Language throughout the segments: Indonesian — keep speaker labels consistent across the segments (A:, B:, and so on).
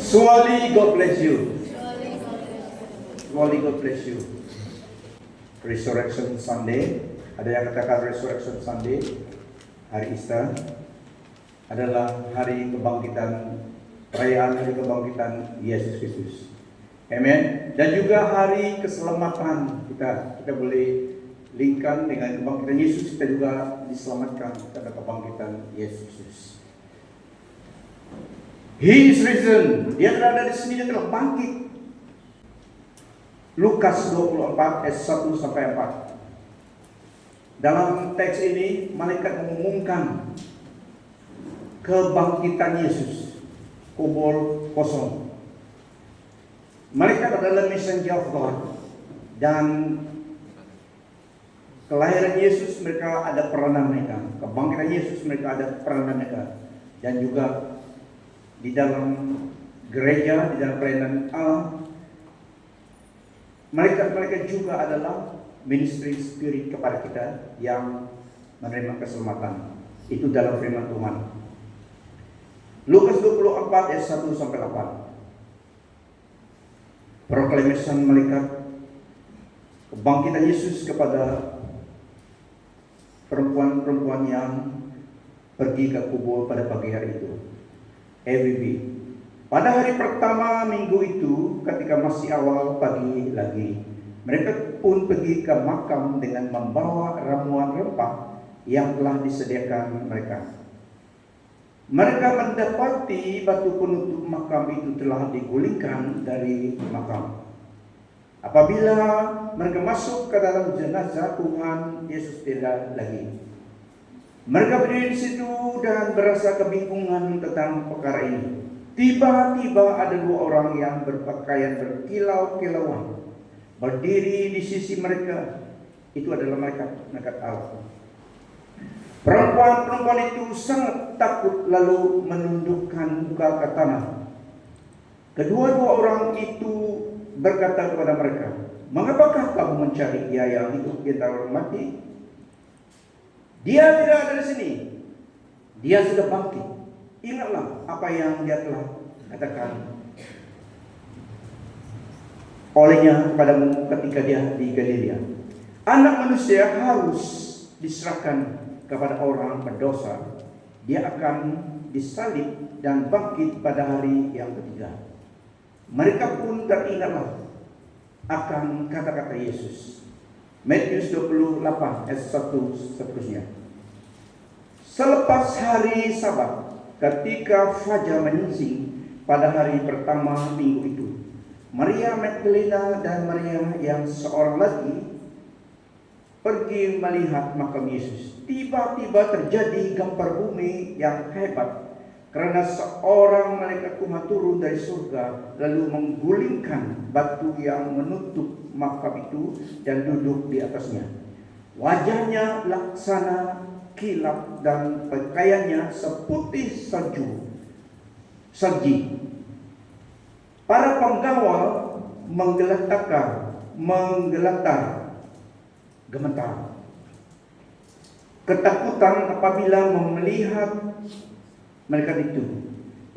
A: Swali, God bless you. Swali, God bless you. Resurrection Sunday, ada yang katakan Resurrection Sunday, hari Easter adalah hari kebangkitan, perayaan hari kebangkitan Yesus Kristus. Amen. Dan juga hari keselamatan kita boleh linkkan dengan kebangkitan Yesus, kita juga diselamatkan karena kebangkitan Yesus Kristus. He is risen. Dia telah dari sini, dia telah bangkit. Lukas 24 ayat 1 sampai 4. Dalam teks ini malaikat mengumumkan kebangkitan Yesus. Kubur kosong. Malaikat adalah messenger of God, dan kelahiran Yesus mereka ada peranan mereka, kebangkitan Yesus mereka ada peranan mereka, dan juga di dalam gereja, di dalam pelayanan Allah, mereka juga adalah ministry spirit kepada kita yang menerima keselamatan. Itu dalam firman Tuhan. Lukas 24 ayat 1 sampai 8. Proclamation malaikat kebangkitan Yesus kepada perempuan-perempuan yang pergi ke kubur pada pagi hari itu. AWB. Pada hari pertama minggu itu, ketika masih awal pagi lagi, mereka pun pergi ke makam dengan membawa ramuan rempah yang telah disediakan mereka. Mereka mendapati batu penutup makam itu telah digulingkan dari makam. Apabila mereka masuk ke dalam jenazah, Tuhan Yesus tidak lagi. Mereka berdiri di situ dan berasa kebingungan tentang perkara ini. Tiba-tiba ada dua orang yang berpakaian berkilau-kilauan berdiri di sisi mereka. Itu adalah malaikat Allah. Perempuan-perempuan itu sangat takut lalu menundukkan muka ke tanah. Kedua-dua orang itu berkata kepada mereka, "Mengapakah kamu mencari Dia yang hidup di antara orang mati? Dia tidak ada di sini. Dia sudah bangkit. Ingatlah apa yang Dia telah katakan olehnya kepadamu ketika Dia di Galilea. Anak manusia harus diserahkan kepada orang berdosa. Dia akan disalib dan bangkit pada hari yang ketiga." Mereka pun teringatlah akan kata-kata Yesus. Matius 28 ayat 1 seterusnya. Selepas hari Sabat, ketika fajar menyingsing pada hari pertama minggu itu, Maria Magdalena dan Maria yang seorang lagi pergi melihat makam Yesus. Tiba-tiba terjadi gempar bumi yang hebat, karena seorang malaikat Tuhan turun dari surga lalu menggulingkan batu yang menutup makam itu dan duduk di atasnya. Wajahnya laksana kilap dan pakaiannya seputih salji. Para pengawal gemetar, ketakutan apabila melihat malaikat itu,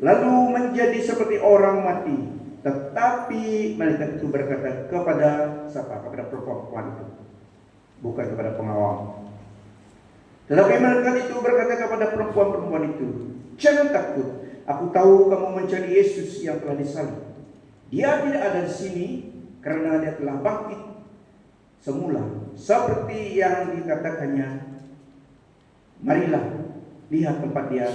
A: lalu menjadi seperti orang mati. Tetapi malaikat itu berkata kepada siapa? Kepada perempuan itu, bukan kepada pengawal. Tetapi malaikat itu berkata kepada perempuan-perempuan itu, "Jangan takut. Aku tahu kamu mencari Yesus yang telah disalib. Dia tidak ada di sini, karena Dia telah bangkit semula seperti yang dikatakannya. Marilah, lihat tempat Dia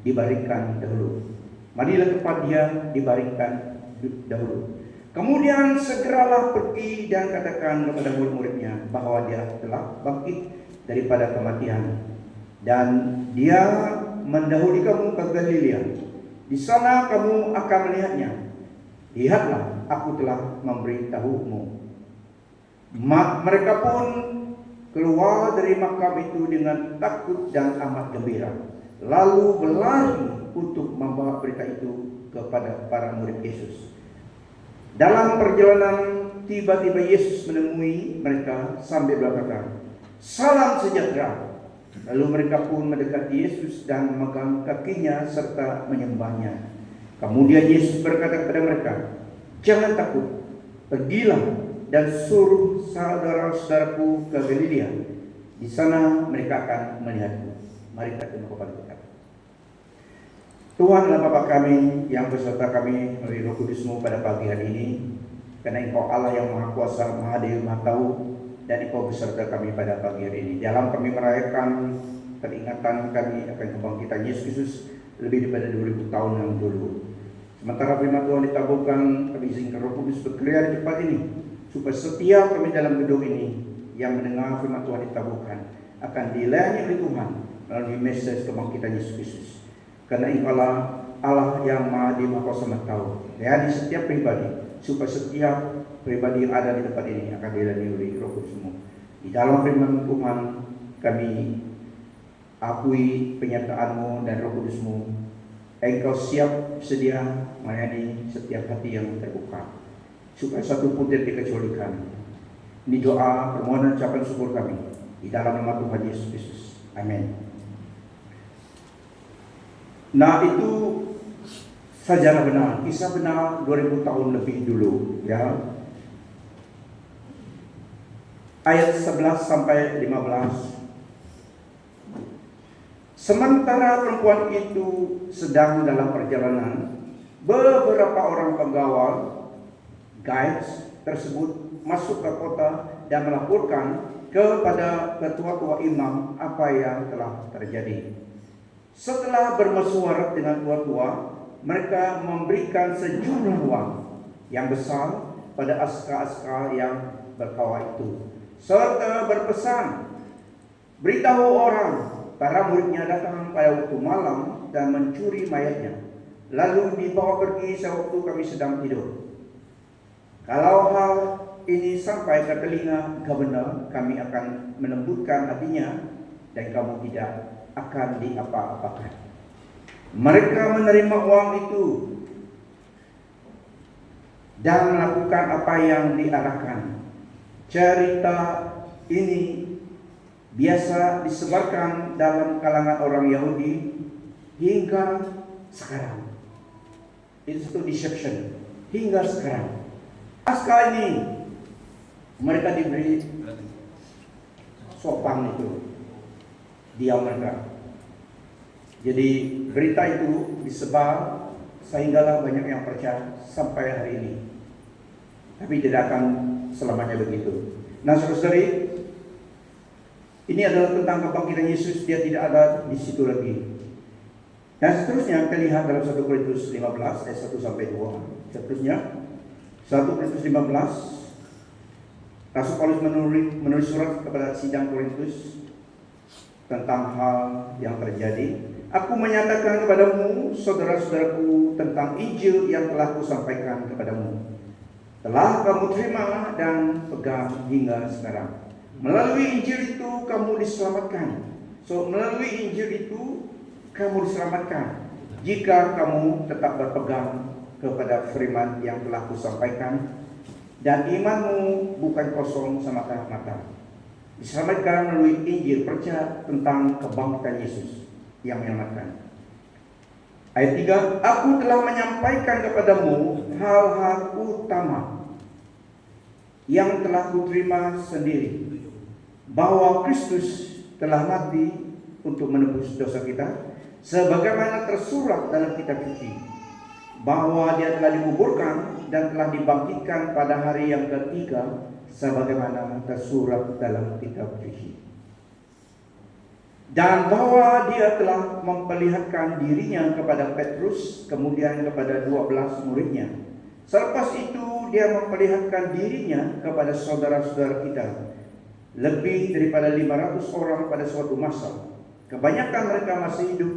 A: dibaringkan dahulu. Marilah tempat Dia dibaringkan dahulu. Kemudian segeralah pergi dan katakan kepada murid-muridnya bahwa Dia telah bangkit daripada kematian, dan Dia mendahului kamu ke Galilea. Di sana kamu akan melihatnya. Lihatlah, aku telah memberitahumu." Mereka pun keluar dari makam itu dengan takut dan amat gembira, lalu berlari untuk membawa berita itu kepada para murid Yesus. Dalam perjalanan, tiba-tiba Yesus menemui mereka sambil berkata, "Salam sejahtera." Lalu mereka pun mendekati Yesus dan memegang kakinya serta menyembahnya. Kemudian Yesus berkata kepada mereka, "Jangan takut, pergilah dan suruh saudara-saudaraku ke Galilea. Di sana mereka akan melihatku." Mari kita tunduk kepada kita. Tuhan dan Bapa kami yang beserta kami melalui Roh Kudus-Mu pada pagi hari ini, karena Engkau Allah yang Maha Kuasa, Maha Dewa, Maha Tahu, dan Engkau beserta kami pada pagi hari ini. Dalam kami merayakan peringatan kami akan kebangkitan Yesus Kristus lebih daripada 2000 tahun yang dulu. Sementara firman Tuhan ditaburkan, kami izinkan Roh Kudus bekerja di tempat ini, supaya setiap kami dalam gedung ini yang mendengar firman Tuhan ditaburkan akan dilayani oleh Tuhan melalui message kebangkitan Yesus Kristus. Karena Engkau Allah yang Maha Di Maha Kuasa Maha Tahu. Layani setiap pribadi, supaya setiap pribadi yang ada di tempat ini akan dilayani oleh Roh Kudus-Mu. Di dalam firman Tuhan kami akui penyertaan-Mu dan Roh Kudus-Mu. Engkau siap sedia melayani setiap hati yang terbuka, supaya satu pun tidak dikecualikan. Ini doa permohonan ucapan syukur kami di dalam nama Tuhan Yesus Kristus. Amin. Nah, itu sejarah benar, kisah benar 2000 tahun lebih dulu, ya. Ayat 11 sampai 15. Sementara perempuan itu sedang dalam perjalanan, beberapa orang pengawal guides tersebut masuk ke kota dan melaporkan kepada ketua-tua imam apa yang telah terjadi. Setelah bermesyuarat dengan tua-tua, mereka memberikan sejumlah uang yang besar pada askar-askar yang berkawal itu, serta berpesan, "Beritahu orang para muridnya datang pada waktu malam dan mencuri mayatnya, lalu dibawa pergi sewaktu kami sedang tidur. Kalau hal ini sampai ke telinga gubernur, kami akan melembutkan hatinya dan kamu tidak akan diapa-apakan." Mereka menerima uang itu dan melakukan apa yang diarahkan. Cerita ini biasa disebarkan dalam kalangan orang Yahudi hingga sekarang. Itu satu deception hingga sekarang. Pasca ini mereka diberi sopan itu, diam mereka. Jadi berita itu disebar sehinggalah banyak yang percaya sampai hari ini. Tapi tidak akan selamanya begitu. Nah, saudara-saudari, ini adalah tentang kebangkitan Yesus, dia tidak ada di situ lagi. Dan seterusnya kita lihat dalam 1 Korintus 15 ayat 1 sampai 2. Seterusnya 1 Korintus 15, Rasul Paulus menulis surat kepada sidang Korintus tentang hal yang terjadi. "Aku menyatakan kepadamu, saudara-saudaraku, tentang Injil yang telah kusampaikan kepadamu. Telah kamu terima dan pegang hingga sekarang. Melalui Injil itu kamu diselamatkan." So, melalui Injil itu kamu diselamatkan jika kamu tetap berpegang kepada firman yang telah kusampaikan dan imanmu bukan kosong semata-mata. Diselamatkan melalui Injil, percaya tentang kebangkitan Yesus yang menyelamatkan. Ayat 3, "Aku telah menyampaikan kepadamu hal-hal utama yang telah kuterima sendiri, bahwa Kristus telah mati untuk menebus dosa kita, sebagaimana tersurat dalam kitab suci, bahwa dia telah dikuburkan dan telah dibangkitkan pada hari yang ketiga, sebagaimana tersurat dalam kitab suci, dan bahwa dia telah memperlihatkan dirinya kepada Petrus, kemudian kepada 12 muridnya. Selepas itu dia memperlihatkan dirinya kepada saudara-saudara kita, lebih daripada 500 orang pada suatu masa. Kebanyakan mereka masih hidup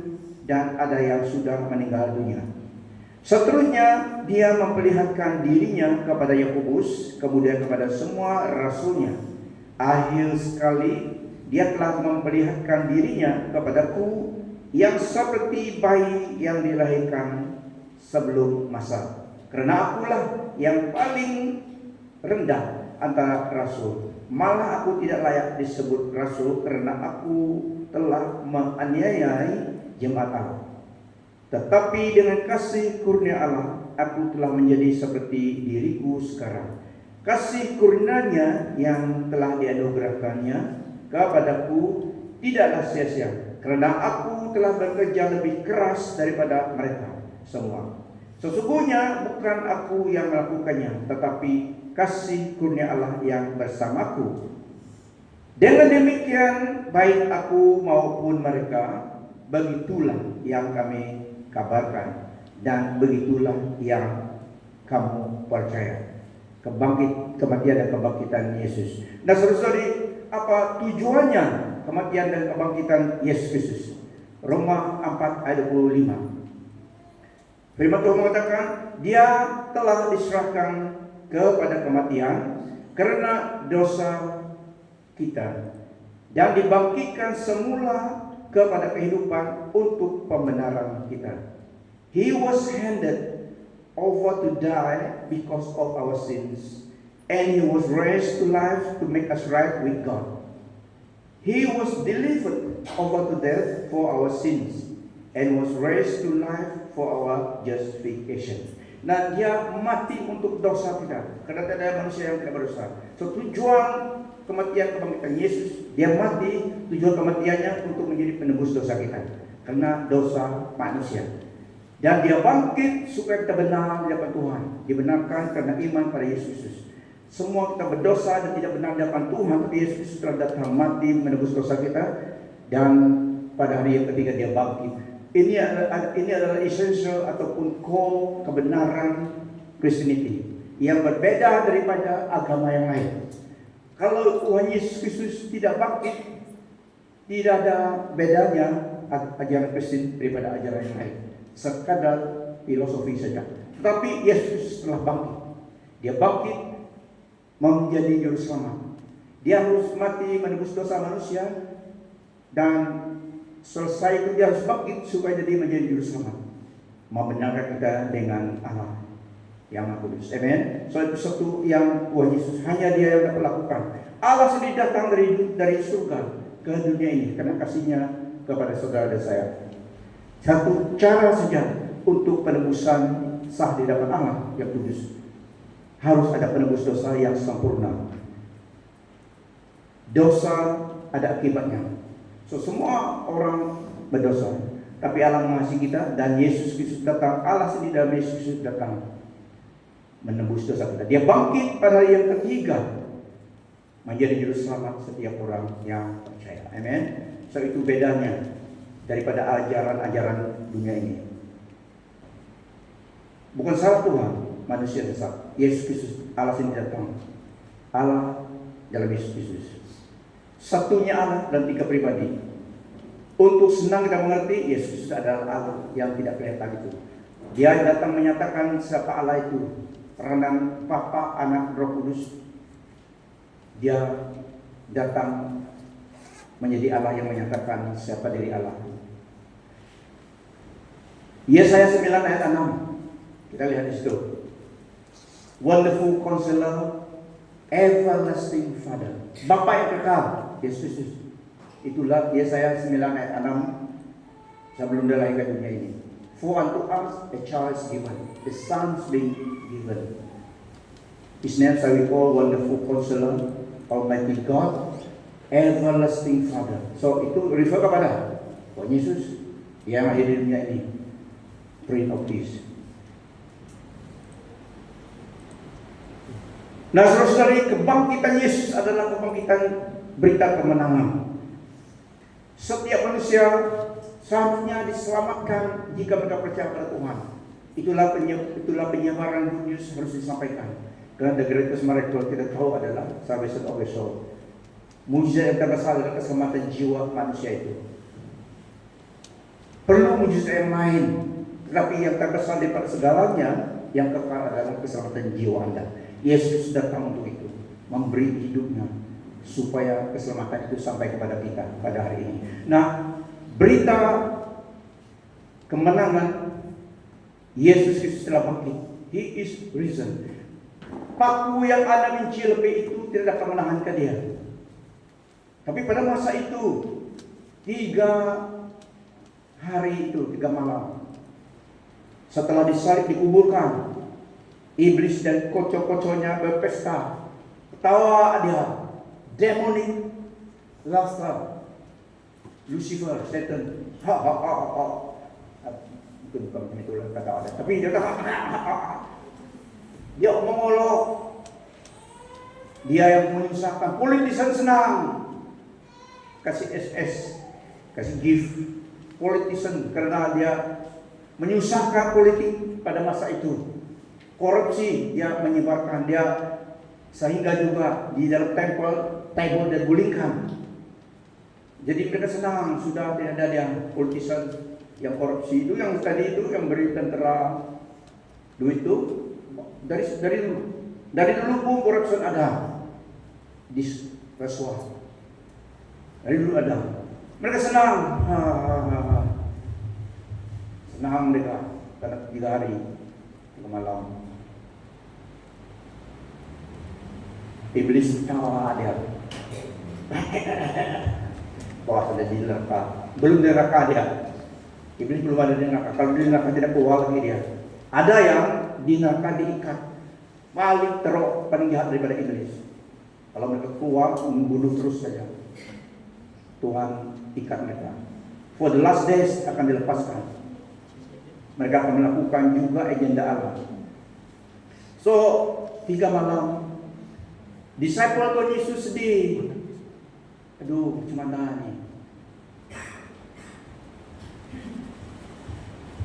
A: dan ada yang sudah meninggal dunia. Seterusnya dia memperlihatkan dirinya kepada Yakobus, kemudian kepada semua rasulnya. Akhir sekali dia telah memperlihatkan dirinya kepadaku, yang seperti bayi yang dilahirkan sebelum masa. Karena akulah yang paling rendah antara rasul. Malah aku tidak layak disebut rasul, karena aku telah menganiayai jemaat Allah. Tetapi dengan kasih kurnia Allah, aku telah menjadi seperti diriku sekarang. Kasih kurnia-Nya yang telah dianugerahkannya kepadaku tidaklah sia-sia, karena aku telah bekerja lebih keras daripada mereka semua. Sesungguhnya bukan aku yang melakukannya, tetapi kasih kurnia Allah yang bersamaku. Dengan demikian, baik aku maupun mereka, begitulah yang kami kabarkan, dan begitulah yang kamu percaya. Kematian dan kebangkitan Yesus. Nah, saudara-saudari, apa tujuannya kematian dan kebangkitan Yesus Kristus? Roma 4 ayat 25. Firman Tuhan mengatakan, Dia telah diserahkan kepada kematian karena dosa kita, dan dibangkitkan semula kepada kehidupan untuk pembenaran kita. He was handed over to die because of our sins, and He was raised to life to make us right with God. He was delivered over to death for our sins, and was raised to life for our justification. Nah, Dia mati untuk dosa kita, karena tidak ada manusia yang tidak berdosa. So, tujuan kematian kebangkitan Yesus, Dia mati, tujuan kematiannya untuk menjadi penebus dosa kita, karena dosa manusia. Dan Dia bangkit supaya kita benar di hadapan Tuhan, dibenarkan karena iman pada Yesus Kristus. Semua kita berdosa dan tidak benar di hadapan Tuhan, tapi Yesus Kristus telah datang mati menebus dosa kita, dan pada hari yang ketiga Dia bangkit. Ini adalah essential ataupun core kebenaran Christianity yang berbeda daripada agama yang lain. Kalau Tuhan Yesus Kristus tidak bangkit, tidak ada bedanya ajaran Kristen daripada ajaran yang lain. Sekadar filosofi saja. Tetapi Yesus Kristus telah bangkit. Dia bangkit menjadi juru selamat. Dia harus mati menebus dosa manusia, dan selesai itu Dia harus bangkit supaya jadi menjadi juru selamat, membenarkan kita dengan Allah yang Maha Kudus. Amen. So itu satu yang Tuhan Yesus, hanya Dia yang dapat lakukan. Allah sendiri datang dari surga ke dunia ini karena kasih-Nya kepada saudara dan saya. Satu cara saja untuk penebusan sah di hadapan Allah yang kudus, harus ada penebus dosa yang sempurna. Dosa ada akibatnya. So, semua orang berdosa, tapi Allah mengasihi kita, dan Yesus Kristus datang. Allah sendiri dalam Yesus Kristus datang menebus dosa kita. Dia bangkit pada hari yang ketiga menjadi juru selamat setiap orang yang percaya. Amen. So itu bedanya daripada ajaran-ajaran dunia ini. Bukan salah Tuhan, manusia sesat. Yesus Kristus, Allah sendiri datang. Allah dalam Yesus Kristus. Satunya Allah dan tiga pribadi. Untuk senang kita mengerti, Yesus adalah Allah yang tidak kelihatan itu. Dia datang menyatakan siapa Allah itu. Peranan Bapa, Anak, Roh Kudus. Dia datang menjadi Allah yang menyatakan siapa diri Allah. Yesaya 9 ayat 6. Kita lihat di situ. Wonderful Counselor, Everlasting Father. Bapa yang kekal, Yesus. Itulah Yesaya 9 ayat 6 sebelum dilahirkan dunia ini. For unto us a child is given, a son is being given. His name shall be called Wonderful Counselor, Almighty God, Everlasting Father. So itu refer kepada Tuhan Yesus yang lahir di dunia ini, Prince of Peace. Nah, saudara-saudari, kebangkitan Yesus adalah kebangkitan berita kemenangan. Setiap manusia seharusnya diselamatkan jika mereka percaya pada Tuhan. Itulah penyebaran good news harus disampaikan. Karena the greatest miracle kita tahu adalah salvation of the soul. Mujizat yang terbesar adalah keselamatan jiwa manusia itu. Perlu mujizat yang lain, tetapi yang terbesar daripada segalanya, yang kekal adalah keselamatan jiwa Anda. Yesus datang untuk itu, memberi hidupnya supaya keselamatan itu sampai kepada kita pada hari ini. Nah, berita kemenangan Yesus Kristus telah bangkit. He is risen. Paku yang Anda mencilpe itu tidak dapat menahankan Dia. Tapi pada masa itu 3 hari itu, 3 malam, Setelah disalib dikuburkan, iblis dan kocok-kocoknya berpesta. Ketawa dia, demonic laughter, Lucifer, Satan, ha ha ha ha. Bukan macam itu lah kata ada. Tapi dia kata, dia mengolok. Dia yang menyusahkan. Politician senang kasih SS, kasih gift. Politician karena dia menyusahkan politik pada masa itu. Korupsi dia menyebarkan, dia sehingga juga di dalam table dia gulingkan. Jadi mereka senang sudah ada yang politician yang korupsi itu, yang tadi itu yang beri tentera duit itu dari dulu pun korupsi ada di rasuah. Dari dulu ada. Mereka senang, senang mereka karena 3 hari 3 malam. Iblis tawa dia. Wah, sudah di neraka. Belum di neraka dia. Iblis belum ada di neraka. Kalau di neraka tidak keluar lagi dia. Ada yang di neraka diikat. Paling teruk, paling jahat daripada iblis. Kalau mereka keluar, membunuh terus saja. Tuhan ikat mereka. For the last days akan dilepaskan. Mereka akan melakukan juga agenda Allah. So, 3 malam. Disciple Tuhan Yesus sedih. Aduh, macam mana ni?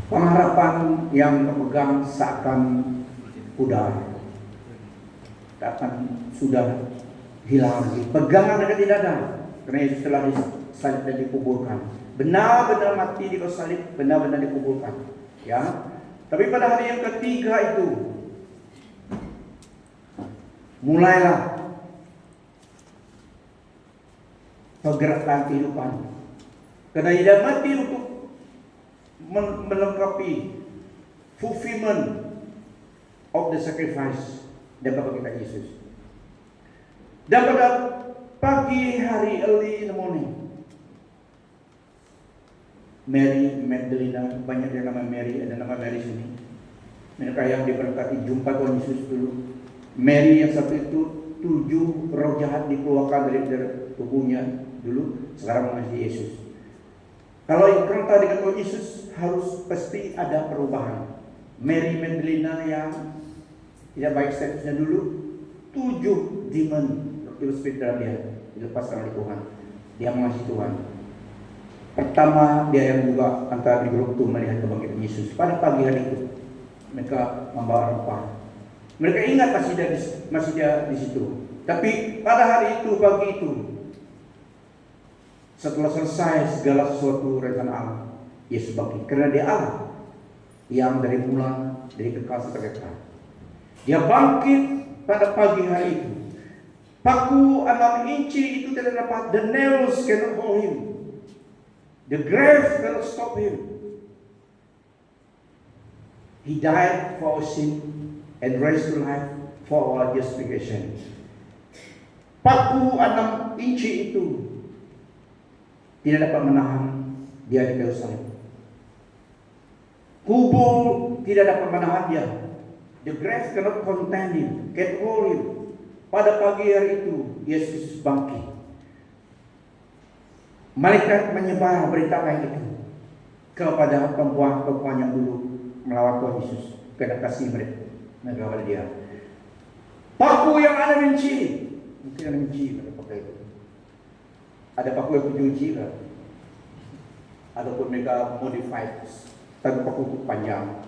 A: Pengharapan yang terpegang seakan pudar, akan sudah hilang lagi. Pegangan mereka tidak ada, karena Yesus telah disalib dan dikuburkan. Benar-benar mati di kayu salib, benar-benar dikuburkan. Ya, tapi pada hari yang ketiga itu mulailah pergerakan kehidupan. Karena dia mati untuk melengkapi fulfillment of the sacrifice dapat kita Yesus. Dan pada pagi hari early in the morning, Mary Magdalena, banyak yang nama Mary, ada nama Mary sini. Mereka yang diberkati jumpa Tuhan Yesus dulu. Mary yang satu itu 7 roh jahat dikeluarkan dari tubuhnya dulu, sekarang masih Yesus. Kalau yang kereta dengan Tuhan Yesus harus pasti ada perubahan. Mary Magdalena yang tidak baik statusnya dulu, 7 demon spirit dalam dia dilepaskan oleh Tuhan. Dia mengasihi Tuhan. Pertama dia yang juga antara di grup itu melihat kebangkitan Yesus. Pada pagi hari itu mereka membawa rempah. Mereka ingat masih dia di situ. Tapi pada hari itu, pagi itu, setelah selesai segala sesuatu rencana Allah, Yesus bangkit. Karena dia Allah yang dari mula, dari kekal sampai kekal. Dia bangkit pada pagi hari itu. Paku 6 inci itu tidak dapat. The nails cannot hold him. The grave cannot stop him. He died for our sin and raised to life for our justification. Paku 6 inci itu tidak dapat menahan dia di kayu salib. Kubur tidak dapat menahan dia. The grave cannot contain him, can't hold him. Pada pagi hari itu, Yesus bangkit. Malaikat menyebar berita baik itu kepada perempuan-perempuan yang dulu melawan Tuhan Yesus. Karena kasih mereka kepada dia. Paku yang ada inci, mungkin ada inci mereka pakai itu. Ada paku yang 7 inci kan? Ataupun mereka modified, tapi paku panjang.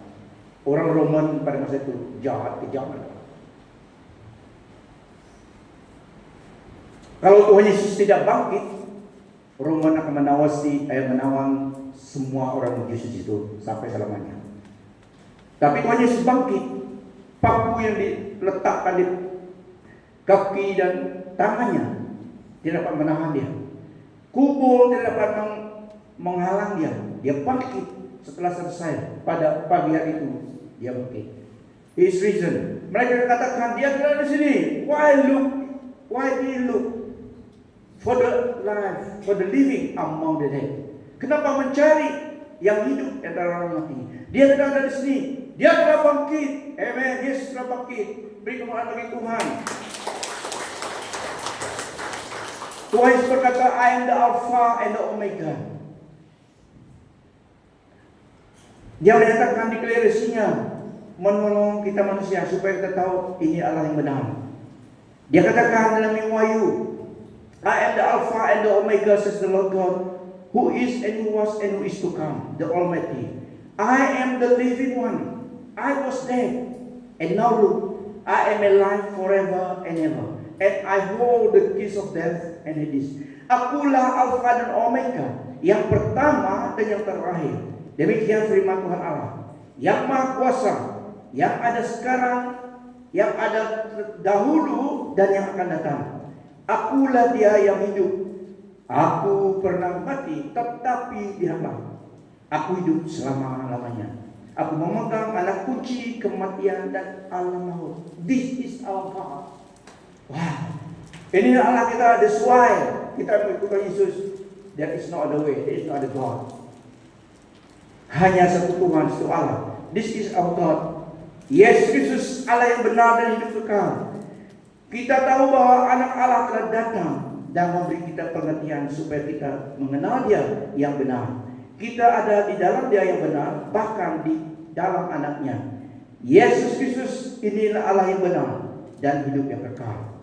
A: Orang Roman pada masa itu jahat, kejam. Kalau Tuhan Yesus tidak bangkit, Roman akan menawan semua orang Yesus itu sampai selamanya. Tapi Tuhan Yesus bangkit, paku yang diletakkan di kaki dan tangannya tidak dapat menahan dia. Kubur tidak dapat menghalang dia. Dia bangkit setelah selesai pada pagi hari itu. Dia bangkit. His reason. Mereka katakan dia tidak di sini. Why do you look for the life, for the living among the dead? Kenapa mencari yang hidup di antara orang mati. Dia datang dari sini. Dia telah bangkit. Amen. Yesus telah bangkit. Beri kemuliaan bagi Tuhan. Tuhan Yesus berkata, I am the Alpha and the Omega. Dia menyatakan deklarasinya, menolong kita manusia supaya kita tahu ini Allah yang benar. Dia katakan dalam Wahyu, I am the Alpha and the Omega, says the Lord God, who is and who was and who is to come, the Almighty. I am the living one. I was dead, and now look, I am alive forever and ever. And I hold the keys of death and Hades. Akulah Alpha dan Omega, yang pertama dan yang terakhir. Demikian firman Tuhan Allah, yang Maha Kuasa, yang ada sekarang, yang ada dahulu, dan yang akan datang. Akulah Dia yang hidup. Aku pernah mati, tetapi lihatlah, aku hidup selama-lamanya. Aku memegang anak kunci kematian dan alam maut. This is our God. Wow. Ini Allah kita. That's why kita mengikuti Yesus. There is no other way. There is no other God. Hanya satu Tuhan, satu Allah. This is our God. Yesus Kristus, Allah yang benar dan hidup kekal. Kita tahu bahwa anak Allah telah datang dan memberi kita pengertian supaya kita mengenal Dia yang benar. Kita ada di dalam Dia yang benar, bahkan di dalam anaknya. Yesus Kristus, inilah Allah yang benar dan hidup yang kekal.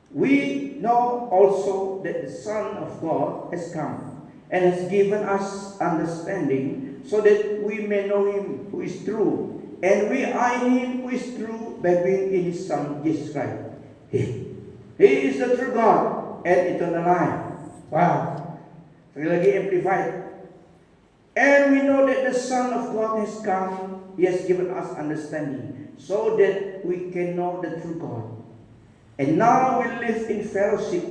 A: We know also that the Son of God has come and has given us understanding so that we may know Him who is true, and we are in Him who is true by being in His Son Jesus Christ. He is the true God and eternal life. Wow. Sekali lagi amplified. And we know that the Son of God has come. He has given us understanding so that we can know the true God. And now we live in fellowship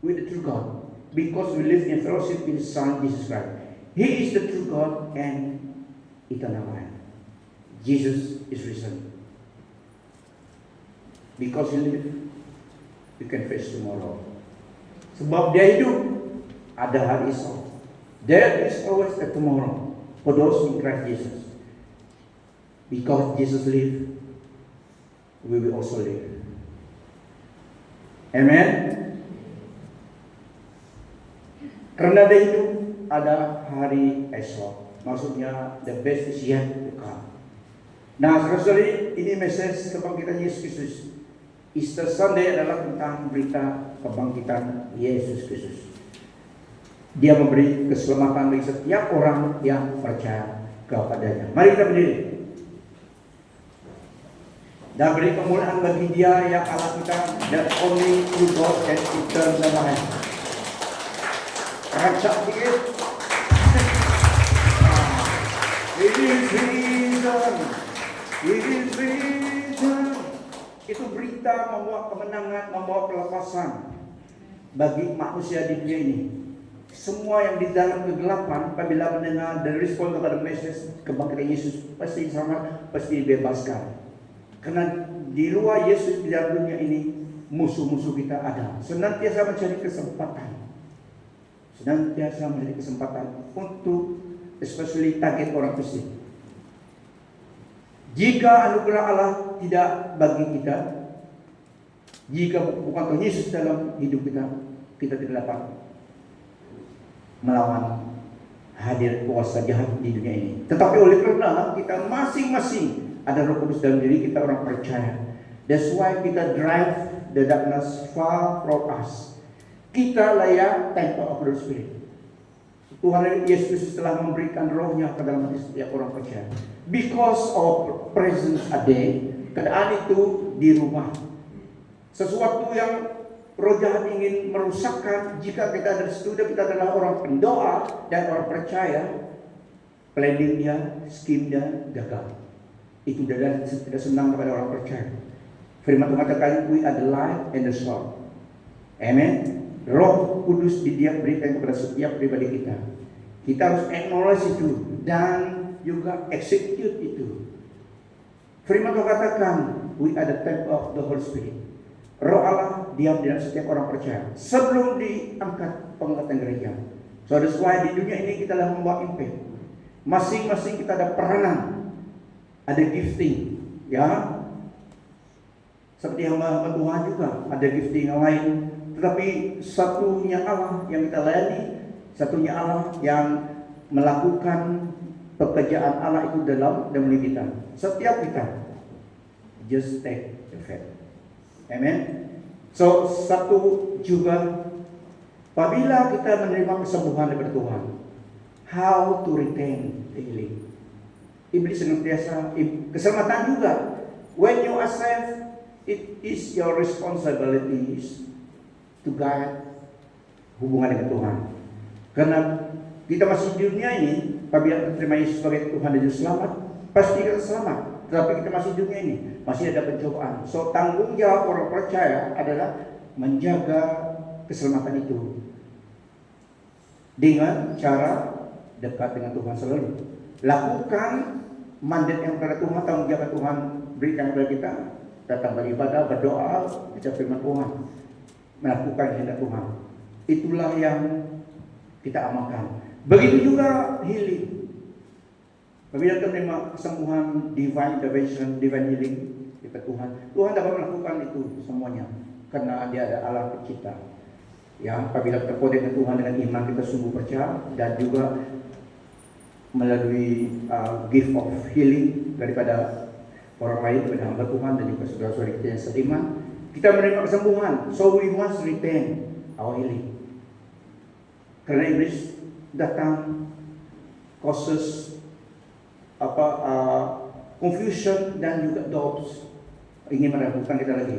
A: with the true God, because we live in fellowship with His Son Jesus Christ. He is the true God and eternal life. Jesus is risen. Because He live, we can face tomorrow. Sebab Dia hidup, ada hari esok. There is always a tomorrow for those in Christ Jesus. Because Jesus live, we will also live. Amen. Karena Dia hidup, ada hari esok. Maksudnya the best is yet to come. Nah, saudara-saudari, ini message kebangkitan Yesus Kristus. Easter Sunday adalah tentang berita kebangkitan Yesus Kristus. Dia memberi keselamatan bagi setiap orang yang percaya kepadanya. Mari kita berdiri dan beri kemuliaan bagi Dia yang Allah kita, the only true God and eternal life. Rancak dikit. It is risen. It is risen. Itu berita membawa kemenangan, membawa kelepasan bagi manusia di dunia ini. Semua yang di dalam kegelapan, apabila mendengar dan respon kepada message kebangkitan Yesus, pasti selamat, pasti dibebaskan. Karena di luar Yesus, di dalam dunia ini, musuh-musuh kita ada. Senantiasa mencari kesempatan. Senantiasa mencari kesempatan untuk especially target orang Kristen. Jika anugerah Allah tidak bagi kita, jika bukan Tuhan Yesus dalam hidup kita, kita tidak dapat melawan hadir kuasa jahat di dunia ini. Tetapi oleh karena kita masing-masing ada Roh Kudus dalam diri kita, orang percaya. That's why kita drive the darkness far from us. Kita layak temple of the Spirit. Tuhan Yesus telah memberikan rohnya ke dalam hati setiap orang percaya. Because of presence ada, keadaan itu di rumah. Sesuatu yang roh jahat ingin merusakkan, jika kita ada di situ, kita adalah orang pendoa dan orang percaya, planning dia, scheme dia gagal. Itu tidak senang kepada orang percaya. Firman Tuhan katakan, we are the light and the salt. Amen. Roh Kudus diberikan kepada setiap pribadi kita. Kita harus acknowledge itu dan juga execute itu. Firman Tuhan katakan, we are the temple of the Holy Spirit. Roh Allah diam di dalam setiap orang percaya. Sebelum diangkat penglihatan gereja, So that's why di dunia ini kita adalah membawa impact. Masing-masing kita ada peranan, ada gifting, ya. Seperti hamba Tuhan juga ada gifting yang lain. Tetapi satunya Allah yang kita layani, satunya Allah yang melakukan pekerjaan Allah itu dalam dan melalui kita. Setiap kita just take the faith. Amen. So satu juga, apabila kita menerima kesembuhan dari Tuhan, how to retain the healing. Iblis senantiasa keselamatan juga. When you are saved, it is your responsibilities to guide hubungan dengan Tuhan. Karena kita masih di dunia ini, apabila kita terima Yesus sebagai Tuhan dan Juru Selamat, pasti kita selamat. Tetapi kita masih di dunia ini, masih ada pencobaan. So tanggung jawab orang percaya adalah menjaga keselamatan itu dengan cara dekat dengan Tuhan selalu. Lakukan mandat yang kepada Tuhan, tanggung jawab Tuhan berikan kepada kita. Datang beribadah, berdoa, baca firman Tuhan, melakukan kehendak Tuhan. Itulah yang kita amalkan. Begitu juga healing. Apabila kita menerima kesembuhan, divine intervention, divine healing dari Tuhan, Tuhan dapat melakukan itu semuanya karena Dia ada Allah pencipta. Ya, apabila kita konek dengan Tuhan dengan iman, kita sungguh percaya, dan juga melalui gift of healing daripada orang lain, daripada hamba Tuhan dan juga saudara-saudara kita yang seiman, kita menerima kesembuhan. So we must retain our healing. Karena iblis datang causes confusion dan juga doubts, ingin meragukan kita lagi.